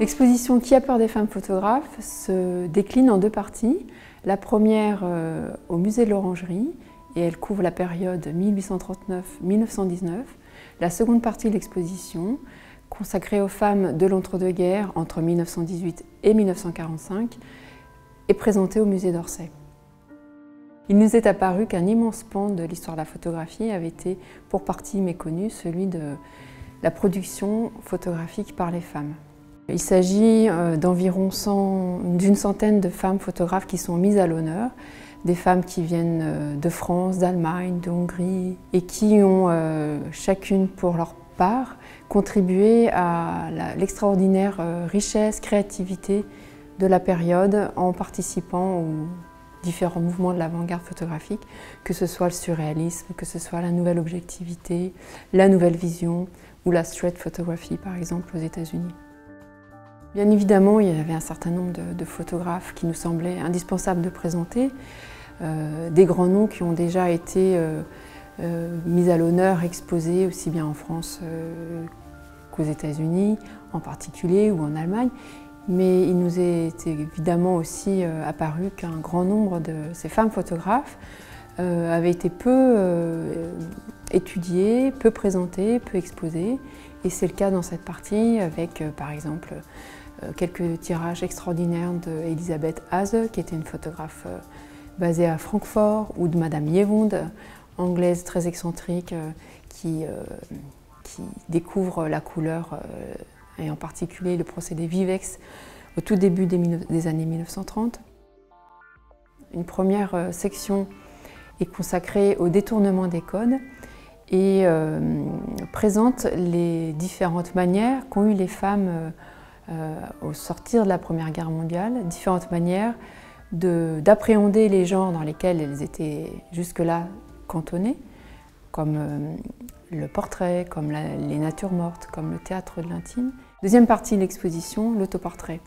L'exposition Qui a peur des femmes photographes se décline en deux parties. La première au musée de l'Orangerie, et elle couvre la période 1839-1919. La seconde partie de l'exposition, consacrée aux femmes de l'entre-deux-guerres entre 1918 et 1945, est présentée au musée d'Orsay. Il nous est apparu qu'un immense pan de l'histoire de la photographie avait été pour partie méconnu, celui de la production photographique par les femmes. Il s'agit d'environ d'une centaine de femmes photographes qui sont mises à l'honneur, des femmes qui viennent de France, d'Allemagne, de Hongrie et qui ont chacune pour leur part contribué à l'extraordinaire richesse, créativité de la période en participant aux différents mouvements de l'avant-garde photographique, que ce soit le surréalisme, que ce soit la nouvelle objectivité, la nouvelle vision ou la street photography par exemple aux États-Unis. Bien évidemment, il y avait un certain nombre de photographes qui nous semblaient indispensables de présenter, des grands noms qui ont déjà été mis à l'honneur, exposés aussi bien en France qu'aux États-Unis en particulier ou en Allemagne. Mais il nous est évidemment aussi apparu qu'un grand nombre de ces femmes photographes avaient été peu étudiées, peu présentées, peu exposées. Et c'est le cas dans cette partie avec, par exemple, quelques tirages extraordinaires d'Elisabeth Haase, qui était une photographe basée à Francfort, ou de Madame Yevonde, anglaise très excentrique, qui découvre la couleur et en particulier le procédé Vivex au tout début des années 1930. Une première section est consacrée au détournement des codes et présente les différentes manières qu'ont eues les femmes au sortir de la Première Guerre mondiale, différentes manières d'appréhender les genres dans lesquels elles étaient jusque-là cantonnées, comme le portrait, comme les natures mortes, comme le théâtre de l'intime. Deuxième partie de l'exposition, l'autoportrait.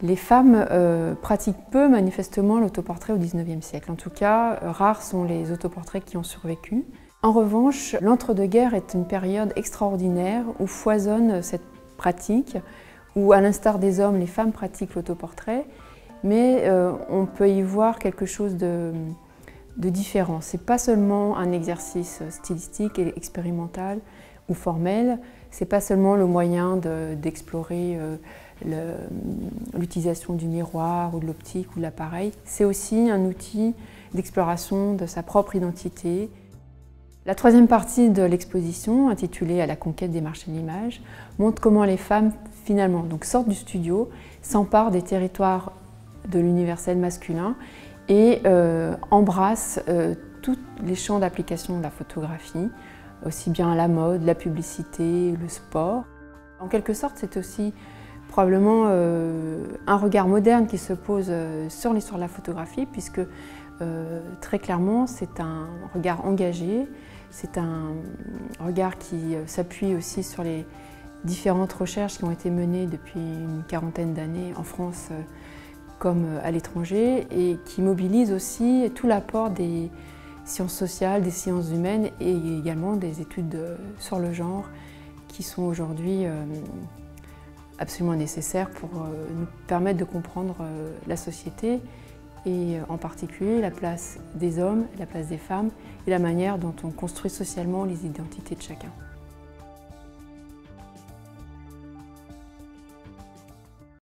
Les femmes pratiquent peu manifestement l'autoportrait au XIXe siècle. En tout cas, rares sont les autoportraits qui ont survécu. En revanche, l'entre-deux-guerres est une période extraordinaire où foisonne cette pratique, où à l'instar des hommes, les femmes pratiquent l'autoportrait, mais on peut y voir quelque chose de différent. Ce n'est pas seulement un exercice stylistique et expérimental ou formel, ce n'est pas seulement le moyen d'explorer l'utilisation du miroir ou de l'optique ou de l'appareil, c'est aussi un outil d'exploration de sa propre identité. La troisième partie de l'exposition, intitulée « À la conquête des marchés de l'image », montre comment les femmes, finalement, sortent du studio, s'emparent des territoires de l'universel masculin et embrassent tous les champs d'application de la photographie, aussi bien la mode, la publicité, le sport. En quelque sorte, c'est aussi probablement un regard moderne qui se pose sur l'histoire de la photographie, puisque très clairement, c'est un regard engagé, c'est un regard qui s'appuie aussi sur les différentes recherches qui ont été menées depuis une quarantaine d'années en France comme à l'étranger et qui mobilise aussi tout l'apport des sciences sociales, des sciences humaines et également des études sur le genre qui sont aujourd'hui absolument nécessaires pour nous permettre de comprendre la société et en particulier la place des hommes, la place des femmes et la manière dont on construit socialement les identités de chacun.